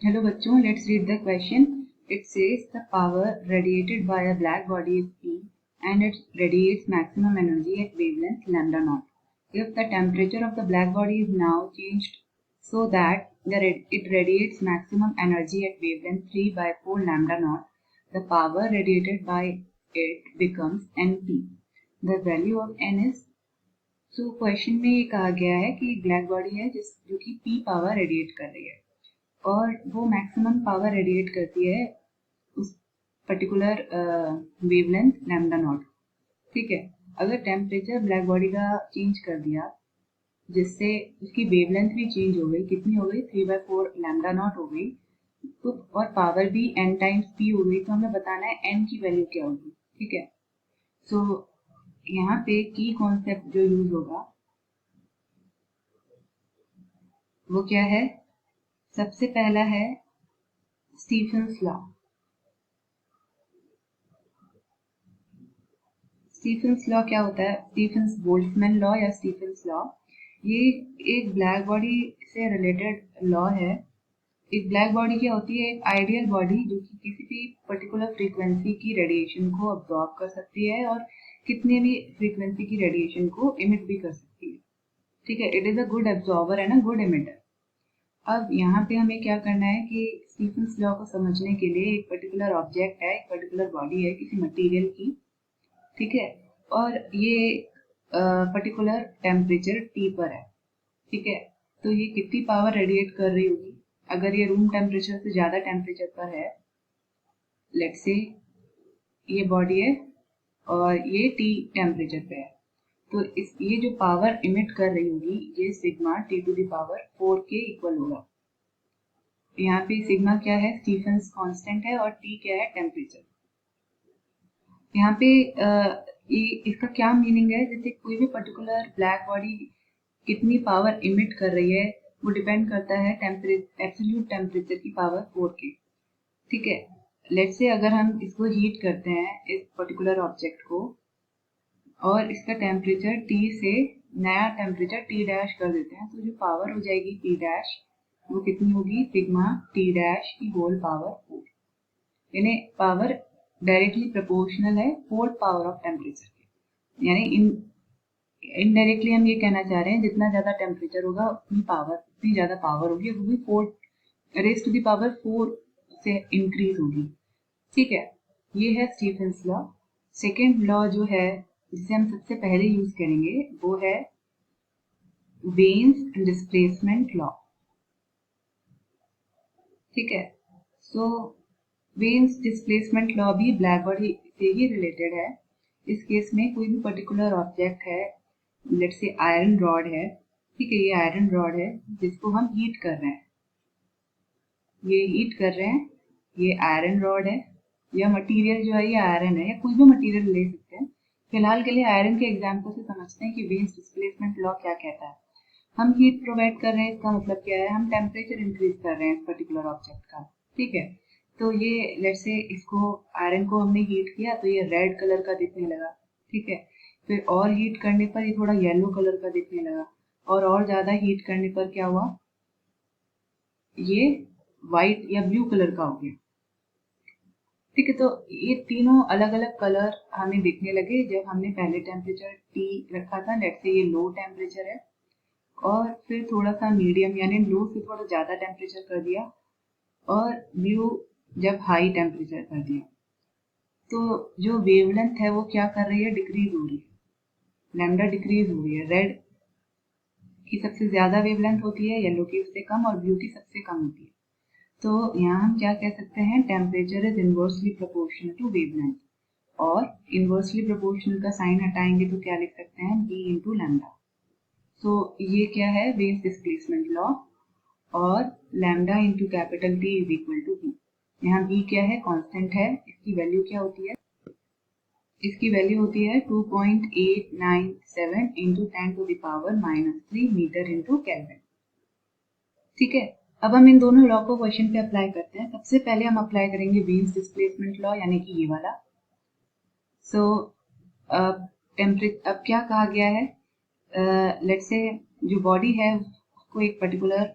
Hello बच्चों, let's read the question. It says the power radiated by a black body is P and it radiates maximum energy at wavelength lambda naught. If the temperature of the black body is now changed so that it radiates maximum energy at wavelength 3 by 4 lambda naught, the power radiated by it becomes Np. The value of N is question में ये कहा गया है कि black body है जो कि P power radiate कर रही है और वो मैक्सिमम पावर रेडिएट करती है उस पर्टिकुलर वेवलेंथ लैम्डा नॉट। ठीक है, अगर टेम्परेचर ब्लैक बॉडी का चेंज कर दिया जिससे उसकी वेवलेंथ भी चेंज हो गई, कितनी हो गई 3/4 लैम्डा नॉट हो गई, तो और पावर भी n टाइम्स p हो गई, तो हमें बताना है n की वैल्यू क्या होगी। ठीक है, सो यहाँ पे की कॉन्सेप्ट जो यूज होगा वो क्या है, सबसे पहला है स्टीफेंस लॉ। स्टीफेंस लॉ क्या होता है, स्टीफेंस बोल्ट्जमैन लॉ या स्टीफेंस लॉ, ये एक ब्लैक बॉडी से रिलेटेड लॉ है। एक ब्लैक बॉडी क्या होती है, एक आइडियल बॉडी जो कि किसी भी पर्टिकुलर फ्रीक्वेंसी की रेडिएशन को अब्सॉर्ब कर सकती है और कितने भी फ्रीक्वेंसी की रेडिएशन को इमिट भी कर सकती है। ठीक है, it is a good absorber and a good emitter. अब यहाँ पे हमें क्या करना है कि स्टीफेंस लॉ को समझने के लिए एक पर्टिकुलर ऑब्जेक्ट है, एक पर्टिकुलर बॉडी है किसी मटेरियल की, ठीक है, और ये पर्टिकुलर टेम्परेचर T पर है। ठीक है, तो ये कितनी पावर रेडिएट कर रही होगी, अगर ये रूम टेम्परेचर से ज़्यादा टेम्परेचर पर है, लेट्स से ये बॉडी है और ये T टेम्परेचर पे है, तो ये जो पावर इमिट कर रही होगी ये सिग्मा T⁴ के इक्वल होगा। यहाँ पे सिग्मा क्या है, स्टीफेंस कांस्टेंट है, और T क्या है, टेम्परेचर। यहाँ पे इसका क्या मीनिंग है, जैसे कोई भी पर्टिकुलर ब्लैक बॉडी कितनी पावर इमिट कर रही है वो डिपेंड करता है एब्सोल्यूट टेम्परेचर की पावर 4 के। ठीक है, लेट्स से अगर हम इसको हीट करते हैं इस पर्टिकुलर ऑब्जेक्ट को और इसका टेम्परेचर T से नया टेम्परेचर T डैश कर देते हैं, तो जो पावर हो जाएगी T डैश वो कितनी होगी, सिग्मा T डैश की होल पावर 4, यानी पावर डायरेक्टली प्रोपोर्शनल है होल पावर ऑफ टेम्परेचर के। यानी इनडायरेक्टली हम ये कहना चाह रहे हैं जितना ज्यादा टेम्परेचर होगा उतनी ज्यादा पावर होगी, वो भी 4 से इंक्रीज होगी। ठीक है, ये है स्टीफेंस लॉ। सेकेंड लॉ जो है जिसे हम सबसे पहले यूज करेंगे वो है वेन्स डिस्प्लेसमेंट लॉ। ठीक है, सो वेन्स डिस्प्लेसमेंट लॉ भी ब्लैक बॉडी से ही रिलेटेड है। इस केस में कोई भी पर्टिकुलर ऑब्जेक्ट है, लेट्स से आयरन रॉड है। ठीक है, ये आयरन रॉड है जिसको हम हीट कर रहे हैं, ये हीट कर रहे हैं, ये आयरन रॉड है, या मटेरियल जो है ये आयरन है, या कोई भी मटेरियल ले सकते हैं। फिलहाल के लिए आयरन के एग्जाम्पल से समझते हैं कि वेन्स डिस्प्लेसमेंट लॉ क्या कहता है। हम हीट प्रोवाइड कर रहे हैं, इसका मतलब क्या है, हम टेम्परेचर इंक्रीज कर रहे हैं इस पर्टिकुलर ऑब्जेक्ट का। ठीक है, तो ये लेट्स से इसको आयरन को हमने हीट किया तो ये रेड कलर का दिखने लगा। ठीक है, फिर और हीट करने पर ये थोड़ा येलो कलर का दिखने लगा, और ज़्यादा हीट करने पर क्या हुआ, ये व्हाइट या ब्लू कलर का हो गया। ठीक है, तो ये तीनों अलग अलग कलर हमें दिखने लगे जब हमने पहले टेम्परेचर T रखा था, लेट्स से ये लो टेम्परेचर है, और फिर थोड़ा सा मीडियम यानी लो से थोड़ा ज़्यादा टेम्परेचर कर दिया, और ब्लू जब हाई टेम्परेचर कर दिया, तो जो वेवलेंथ है वो क्या कर रही है, डिक्रीज हो रही है, लैम्डा डिक्रीज हो रही है। रेड की सबसे ज्यादा वेवलेंथ होती है, येलो की उससे कम, और ब्लू की सबसे कम होती है। तो यहाँ हम क्या कह सकते हैं, temperature is inversely proportional to wavelength, और इनवर्सली प्रोपोर्शनल का साइन हटाएंगे तो क्या लिख सकते हैं, b इंटू लैम्डा। तो ये क्या है, वेव डिस्प्लेसमेंट लॉ, और lambda into capital T is equal to b। यहाँ b क्या है, कांस्टेंट है, इसकी वैल्यू क्या होती है, इसकी वैल्यू होती है 2.897 इंटू 10⁻³ मीटर इंटू केल्विन। ठीक है, अब हम इन दोनों लॉ को क्वेश्चन पे अप्लाई करते हैं। सबसे पहले हम अप्लाई करेंगे वेन्स डिस्प्लेसमेंट लॉ, यानी कि ये वाला। सो अब क्या कहा गया है, लेट्स से जो बॉडी है उसको एक पर्टिकुलर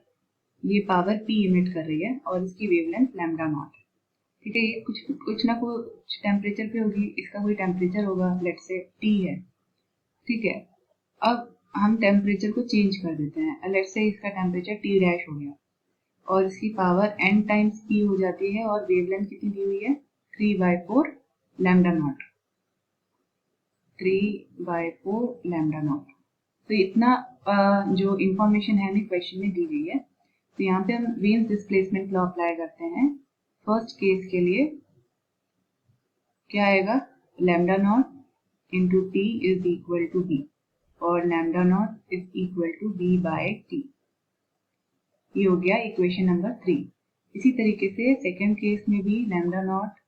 ये पावर p इमिट कर रही है और इसकी वेवलेंथ लैम्डा नॉट है। ठीक है, ये कुछ ना कुछ टेम्परेचर पे होगी, इसका कोई टेम्परेचर होगा, लेट्स से t है। ठीक है, अब हम टेम्परेचर को चेंज कर देते हैं, लेट्स से इसका टेम्परेचर t डैश हो गया और इसकी पावर n टाइम्स p हो जाती है और वेवलेंथ कितनी दी हुई है 3/4 लैम्डा नॉट, 3/4 लैम्डा नॉट। तो इतना जो इंफॉर्मेशन है हमें क्वेश्चन में दी गई है। तो यहाँ पे हम वेन्स डिस्प्लेसमेंट लॉ अप्लाई करते हैं। फर्स्ट केस के लिए क्या आएगा, lambda naught into T is equal to B और lambda naught is equal to B by T. ये हो गया इक्वेशन नंबर 3। इसी तरीके से सेकेंड केस में भी lambda naught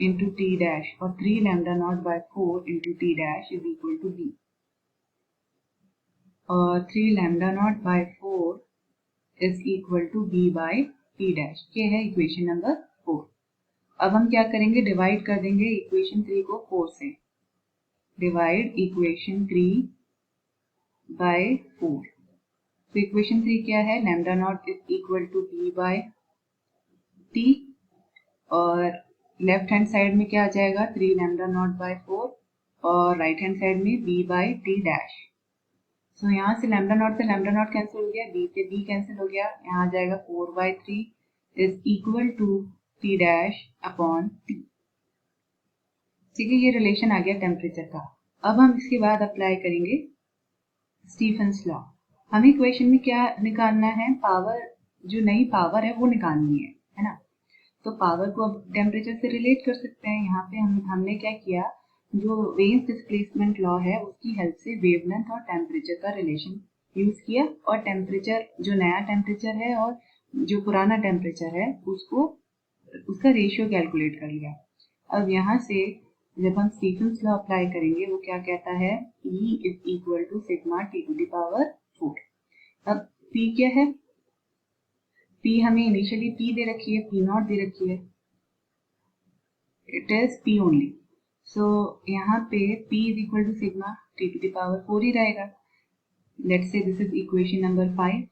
into T dash और 3 lambda naught by 4 into T dash is equal to B और 3 lambda naught by 4 is equal to B by T dash. ये है इक्वेशन नंबर 4। अब हम क्या करेंगे, डिवाइड कर देंगे इक्वेशन 3 को 4 से। Divide equation 3 by 4। तो इक्वेशन 3 क्या है, lambda naught is equal to B by T और लेफ्ट हैंड साइड में क्या आ जाएगा 3 लैम्डा नॉट बाय 4 और राइट हैंड साइड में बी बाय टी डैश। सो यहाँ से लैम्डा नॉट कैंसिल हो गया, बी से बी कैंसिल हो गया, यहाँ आ जाएगा 4/3 is equal to T dash upon T. ठीक है, ये रिलेशन आ गया टेम्परेचर का। अब हम इसके बाद अप्लाई करेंगे स्टीफेंस लॉ। हमें इक्वेशन में क्या निकालना है, पावर, जो नई पावर है वो निकालनी है ना। तो पावर को अब टेम्परेचर से रिलेट कर सकते हैं। यहाँ पे हमने क्या किया, जो वेन्स डिस्प्लेसमेंट लॉ है उसकी हेल्प से वेवलेंथ और टेम्परेचर का रिलेशन यूज किया और टेम्परेचर, जो नया टेम्परेचर है और जो पुराना टेम्परेचर है उसका रेशियो कैलकुलेट कर लिया। अब यहाँ से जब हम स्टीफेंस लॉ अप्लाई करेंगे वो क्या कहता है, E is equal to sigma T to the power 4। अब P क्या है, P हमें इनिशियली P दे रखी है, P नॉट दे रखी है, it is P only. So यहाँ पे P is equal to sigma T to the power 4 ही रहेगा। लेट्स से दिस इज इक्वेशन नंबर 5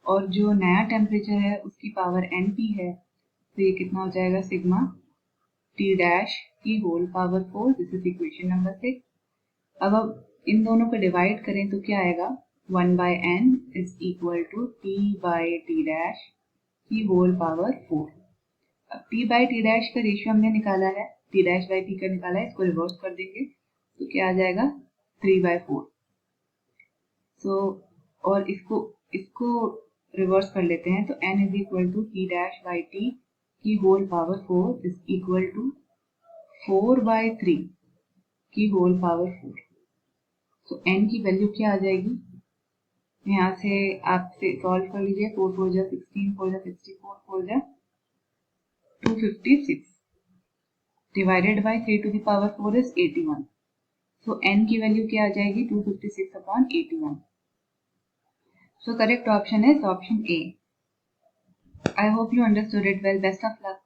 और जो नया टेम्परेचर है उसकी पावर NP है, तो ये कितना हो जाएगा, सिग्मा टी डैश की whole power 4, this is equation number 6। अब इन दोनों को डिवाइड करें तो क्या आएगा, 1/n is equal to T by T dash की होल पावर 4। अब t बाई टी डैश का रेशियो हमने निकाला है, t डैश बाई t का निकाला है, इसको रिवर्स कर देंगे तो क्या आ जाएगा 3/4। सो और इसको रिवर्स कर लेते हैं तो n is equal to T dash by T की whole power 4 is equal to 4/3 की होल पावर 4। सो n की वैल्यू क्या आ जाएगी, यहाँ से आप सॉल्व कर लीजिए, 4 4 जा 16, 4 जा 64, 4 जा 256 divided by 3 to the power 4 is 81. So n की वैल्यू क्या आ जाएगी, 256 upon 81. So correct option is option A. I hope you understood it well. Best of luck.